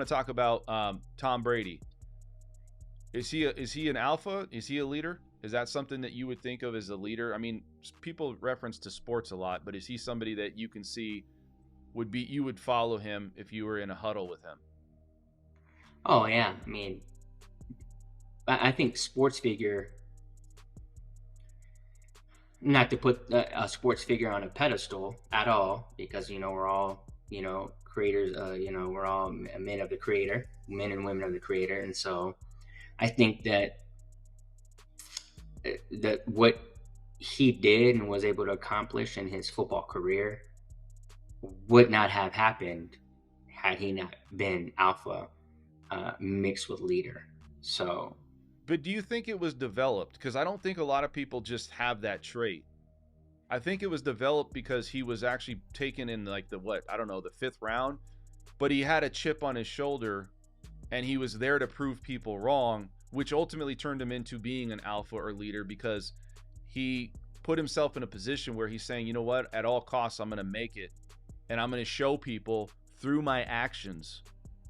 to talk about Tom Brady. Is he an alpha? Is he a leader? Is that something that you would think of as a leader? I mean, people reference to sports a lot, but is he somebody that you can see would be you would follow him if you were in a huddle with him? Oh yeah, I mean, I think sports figure, not to put a sports figure on a pedestal at all, because we're all creators. We're all men of the creator, men and women of the creator, and so I think that what he did and was able to accomplish in his football career would not have happened had he not been alpha mixed with leader. So But do you think it was developed? Because I don't think a lot of people just have that trait. I think it was developed because he was actually taken in like the what I don't know the fifth round, but he had a chip on his shoulder, and he was there to prove people wrong, which ultimately turned him into being an alpha or leader because he put himself in a position where he's saying, you know what, at all costs, I'm going to make it. And I'm going to show people through my actions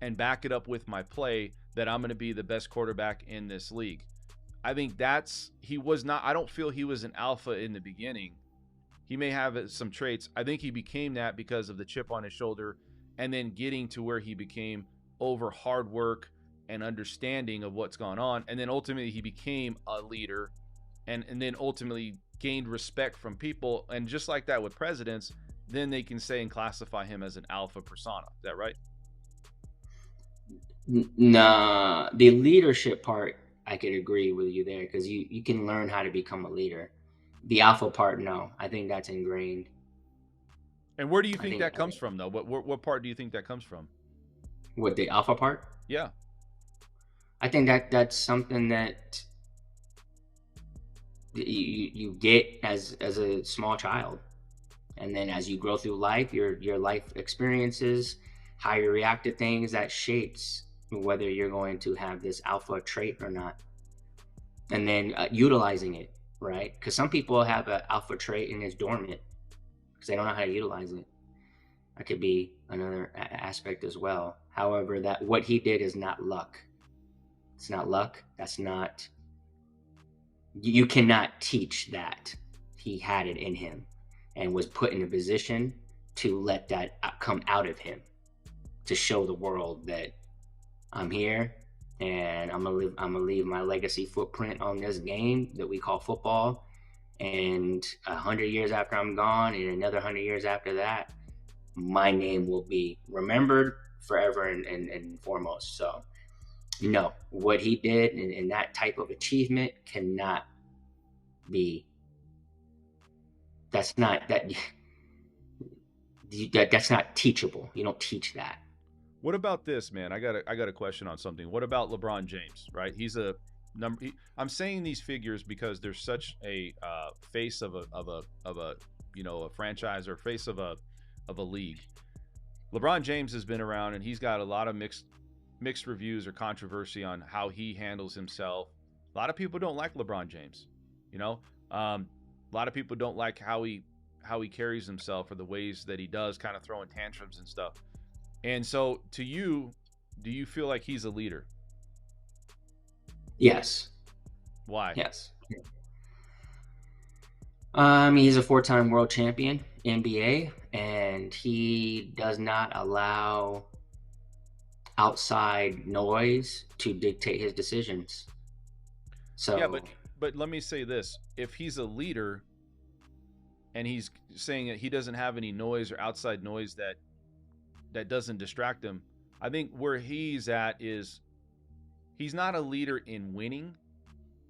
and back it up with my play that I'm going to be the best quarterback in this league. I think he was not, I don't feel he was an alpha in the beginning. He may have some traits. I think he became that because of the chip on his shoulder and then getting to where he became over hard work and understanding of what's gone on. And then ultimately he became a leader and then ultimately gained respect from people. And just like that with presidents, then they can say and classify him as an alpha persona. Is that right? nah, the leadership part, I could agree with you there, because you can learn how to become a leader. The alpha part, no, I think that's ingrained. And where do you I think think that comes from, though? What part do you think that comes from? with the alpha part, Yeah. I think that's something that you get as a small child, and then as you grow through life, your life experiences, how you react to things, that shapes whether you're going to have this alpha trait or not, and then utilizing it, right? Because some people have an alpha trait and it's dormant because they don't know how to utilize it. That could be another aspect as well. However, that what he did is not luck. It's not luck. That's not. You cannot teach that. He had it in him, and was put in a position to let that come out of him, to show the world that I'm here, and I'm gonna leave my legacy footprint on this game that we call football. And 100 years after I'm gone, and another 100 years after that, my name will be remembered forever and foremost. So no, what he did and that type of achievement cannot be. That's not that. That's not teachable. You don't teach that. What about this, man? I got a question on something. What about LeBron James? Right? He's a number. I'm saying these figures because there's such a face of a a franchise or face of a league. LeBron James has been around and he's got a lot of mixed reviews or controversy on how he handles himself. A lot of people don't like LeBron James. You know, a lot of people don't like how he carries himself or the ways that he does, kind of throwing tantrums and stuff. And so, to you, do you feel like he's a leader? Yes. Why? Yes. He's a four-time world champion, NBA, and he does not allow outside noise to dictate his decisions. Yeah, So, but let me say this: if he's a leader and he's saying that he doesn't have any noise or outside noise that doesn't distract him, I think where he's at is he's not a leader in winning,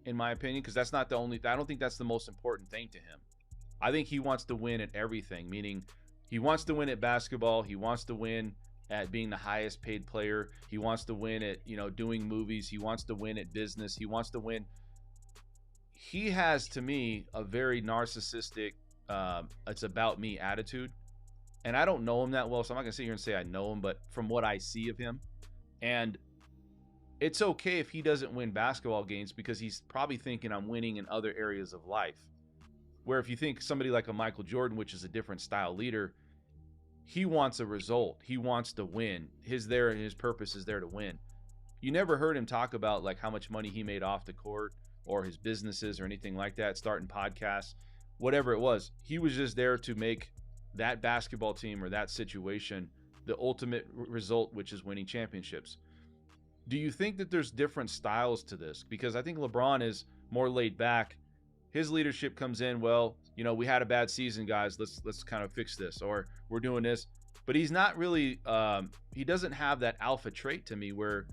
in my opinion, because that's not the only. I don't think that's the most important thing to him. I think he wants to win at everything, meaning he wants to win at basketball. He wants to win at being the highest paid player. He wants to win at, doing movies. He wants to win at business. He wants to win. He has, to me, a very narcissistic, it's about me attitude. And I don't know him that well, so I'm not going to sit here and say I know him, but from what I see of him, and it's okay if he doesn't win basketball games because he's probably thinking I'm winning in other areas of life. Where if you think somebody like a Michael Jordan, which is a different style leader, He wants a result. He wants to win. His purpose is there to win. You never heard him talk about like how much money he made off the court or his businesses or anything like that, starting podcasts, whatever it was. He was just there to make that basketball team or that situation the ultimate result, which is winning championships. Do you think that there's different styles to this? Because I think LeBron is more laid back. His leadership comes in, well, we had a bad season, guys. Let's kind of fix this, or we're doing this. But he's not really. He doesn't have that alpha trait to me, where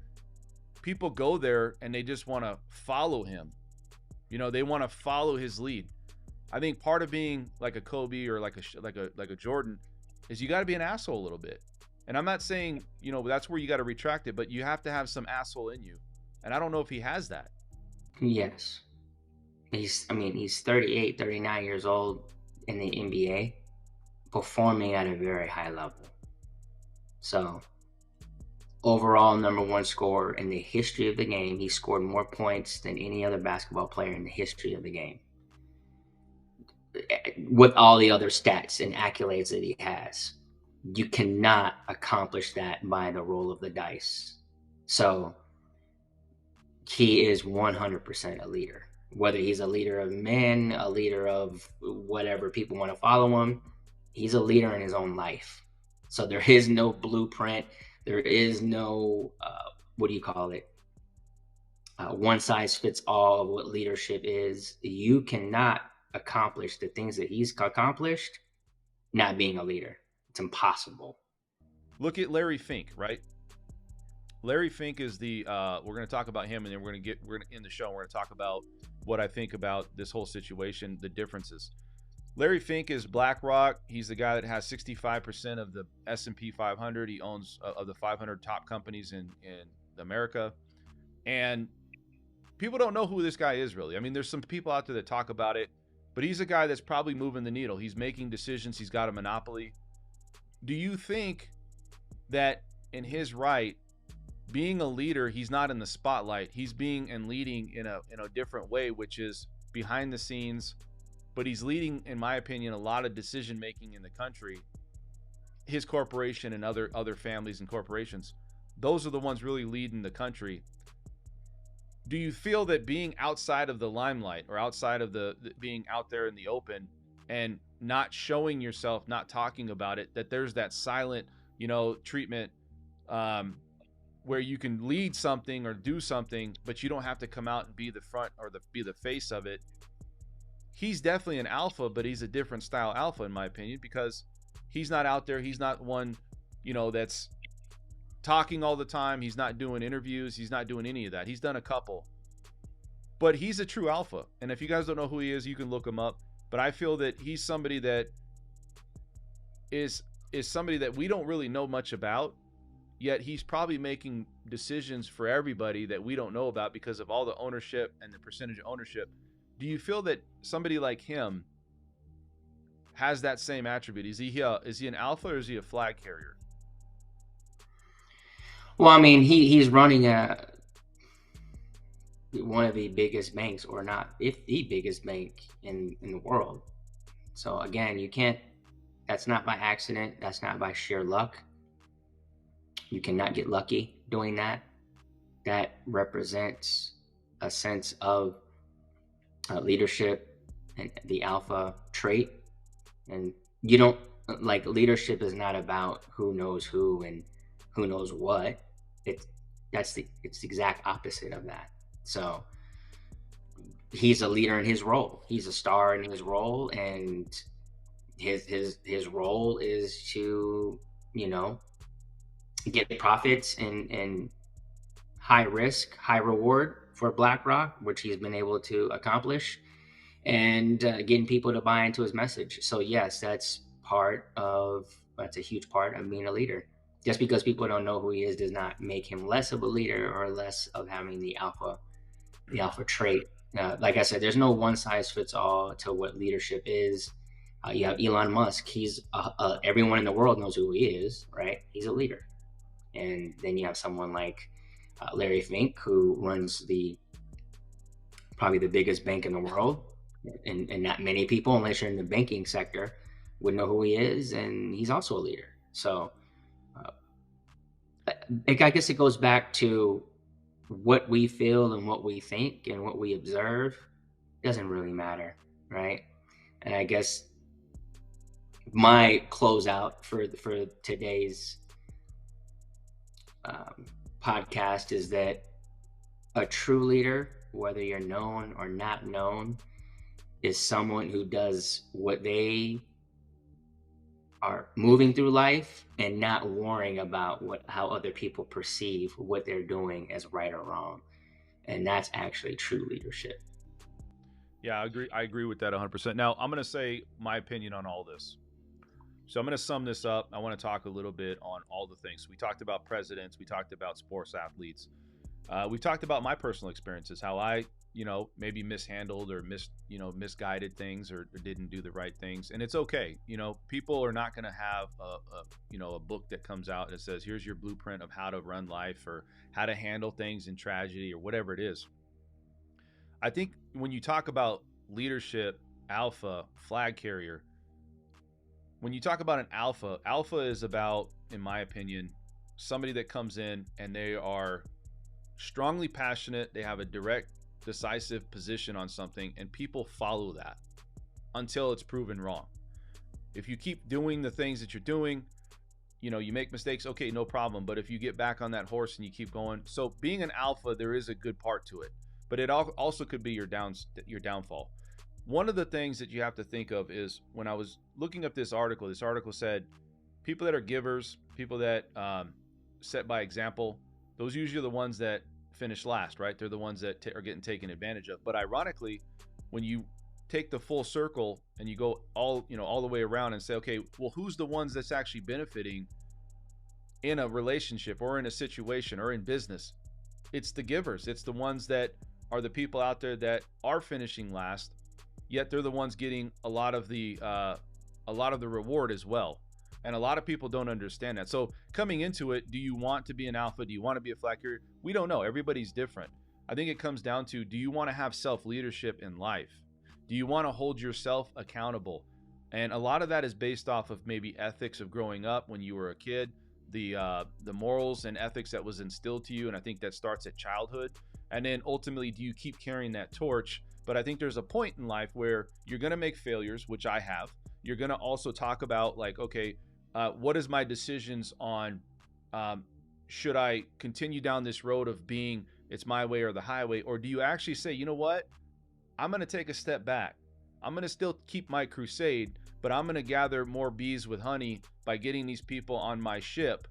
people go there and they just want to follow him. They want to follow his lead. I think part of being like a Kobe or like a Jordan is you got to be an asshole a little bit. And I'm not saying, that's where you got to retract it, but you have to have some asshole in you. And I don't know if he has that. Yes. He's 38, 39 years old in the NBA, performing at a very high level. So, overall number one scorer in the history of the game. He scored more points than any other basketball player in the history of the game, with all the other stats and accolades that he has. You cannot accomplish that by the roll of the dice. So he is 100% a leader. Whether he's a leader of men, a leader of whatever people want to follow him, he's a leader in his own life. So there is no blueprint. There is no, one size fits all of what leadership is. You cannot accomplish the things that he's accomplished not being a leader. It's impossible. Look at Larry Fink, right? Larry Fink is the we're going to talk about him, and then we're going to end the show. We're going to talk about what I think about this whole situation, the differences. Larry Fink is BlackRock. He's the guy that has 65% of the S&P 500. He owns of the 500 top companies in America. And people don't know who this guy is really. I mean, there's some people out there that talk about it, but he's a guy that's probably moving the needle. He's making decisions. He's got a monopoly. Do you think that in his right, being a leader, he's not in the spotlight. He's being and leading in a different way, which is behind the scenes, but he's leading, in my opinion, a lot of decision making in the country. His corporation and other families and corporations, those are the ones really leading the country. Do you feel that being outside of the limelight or outside of the being out there in the open and not showing yourself, not talking about it, that there's that silent, treatment where you can lead something or do something, but you don't have to come out and be the front or be the face of it? He's definitely an alpha, but he's a different style alpha, in my opinion, because he's not out there. He's not one, that's talking all the time. He's not doing interviews. He's not doing any of that. He's done a couple, but he's a true alpha. And if you guys don't know who he is, you can look him up. But I feel that he's somebody that is somebody that we don't really know much about, yet he's probably making decisions for everybody that we don't know about because of all the ownership and the percentage of ownership. Do you feel that somebody like him has that same attribute? Is he an alpha or is he a flag carrier? Well, I mean, he's running one of the biggest banks, or not, if the biggest bank in the world. So again, that's not by accident. That's not by sheer luck. You cannot get lucky doing that. That represents a sense of leadership and the alpha trait. And you don't, leadership is not about who knows who and who knows what. It's the exact opposite of that. So he's a leader in his role. He's a star in his role, and his role is to, get profits and high risk, high reward for BlackRock, which he's been able to accomplish, and getting people to buy into his message. So yes, that's a huge part of being a leader. Just because people don't know who he is does not make him less of a leader or less of having the alpha trait. Like I said, there's no one size fits all to what leadership is. You have Elon Musk. He's everyone in the world knows who he is, right? He's a leader. And then you have someone like Larry Fink, who runs probably the biggest bank in the world, and not many people, unless you're in the banking sector, would know who he is, and he's also a leader. So uh, I guess it goes back to what we feel and what we think and what we observe doesn't really matter, right? And I guess my closeout for today's um, podcast is that a true leader, whether you're known or not known, is someone who does what they are moving through life and not worrying about how other people perceive what they're doing as right or wrong. And that's actually true leadership. Yeah, I agree with that 100%. Now, I'm going to say my opinion on all this. So I'm going to sum this up. I want to talk a little bit on all the things. We talked about presidents. We talked about sports athletes. We've talked about my personal experiences, how I, maybe mishandled or misguided things or didn't do the right things. And it's okay. People are not going to have a book that comes out that says, here's your blueprint of how to run life or how to handle things in tragedy or whatever it is. I think when you talk about leadership, alpha, flag carrier, when you talk about an alpha, alpha is about, in my opinion, somebody that comes in and they are strongly passionate, they have a direct, decisive position on something, and people follow that until it's proven wrong. If you keep doing the things that you're doing, you make mistakes, okay, no problem. But if you get back on that horse and you keep going, so being an alpha, there is a good part to it, but it also could be your downfall. One of the things that you have to think of is when I was looking up this article said people that are givers, people that set by example, those usually are the ones that finish last, right? They're the ones that are getting taken advantage of. But ironically, when you take the full circle and you go all the way around and say, okay, well, who's the ones that's actually benefiting in a relationship or in a situation or in business? It's the givers. It's the ones that are the people out there that are finishing last, yet they're the ones getting a lot of the reward as well. And a lot of people don't understand that. So coming into it, do you want to be an alpha? Do you want to be a flag carrier? We don't know. Everybody's different. I think it comes down to, do you want to have self-leadership in life? Do you want to hold yourself accountable? And a lot of that is based off of maybe ethics of growing up when you were a kid, the morals and ethics that was instilled to you. And I think that starts at childhood. And then ultimately, do you keep carrying that torch? But I think there's a point in life where you're going to make failures, which I have. You're going to also talk about like, okay, what is my decisions on should I continue down this road of being it's my way or the highway? Or do you actually say, you know what? I'm going to take a step back. I'm going to still keep my crusade, but I'm going to gather more bees with honey by getting these people on my ship,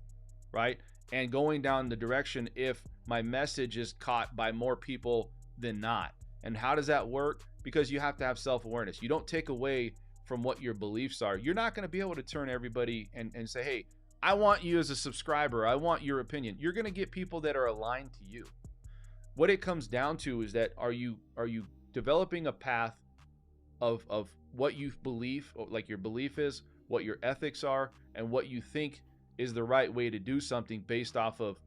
right? And going down the direction if my message is caught by more people than not. And how does that work? Because you have to have self-awareness. You don't take away from what your beliefs are. You're not going to be able to turn everybody and say, hey, I want you as a subscriber. I want your opinion. You're going to get people that are aligned to you. What it comes down to is that are you developing a path of what you believe, like your belief is, what your ethics are, and what you think is the right way to do something based off of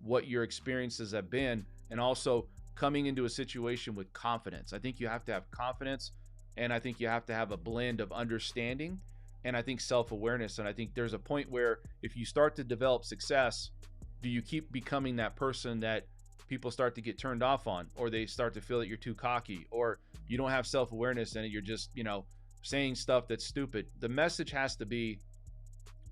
what your experiences have been, and also coming into a situation with confidence. I think you have to have confidence, and I think you have to have a blend of understanding and I think self-awareness. And I think there's a point where if you start to develop success, do you keep becoming that person that people start to get turned off on, or they start to feel that you're too cocky, or you don't have self-awareness and you're just, saying stuff that's stupid? The message has to be,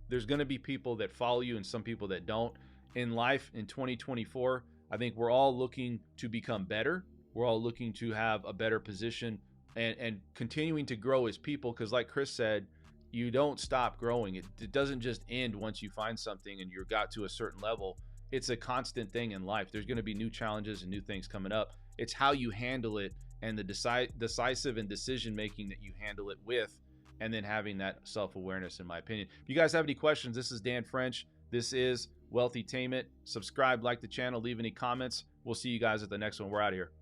there's going to be people that follow you and some people that don't. In life in 2024, I think we're all looking to become better. We're all looking to have a better position and continuing to grow as people. Because like Chris said, you don't stop growing. It doesn't just end once you find something and you've got to a certain level. It's a constant thing in life. There's going to be new challenges and new things coming up. It's how you handle it and the decisive and decision making that you handle it with, and then having that self-awareness, in my opinion. If you guys have any questions, this is Dan French. This is Wealthy Tainment. Subscribe, like the channel, leave any comments. We'll see you guys at the next one. We're out of here.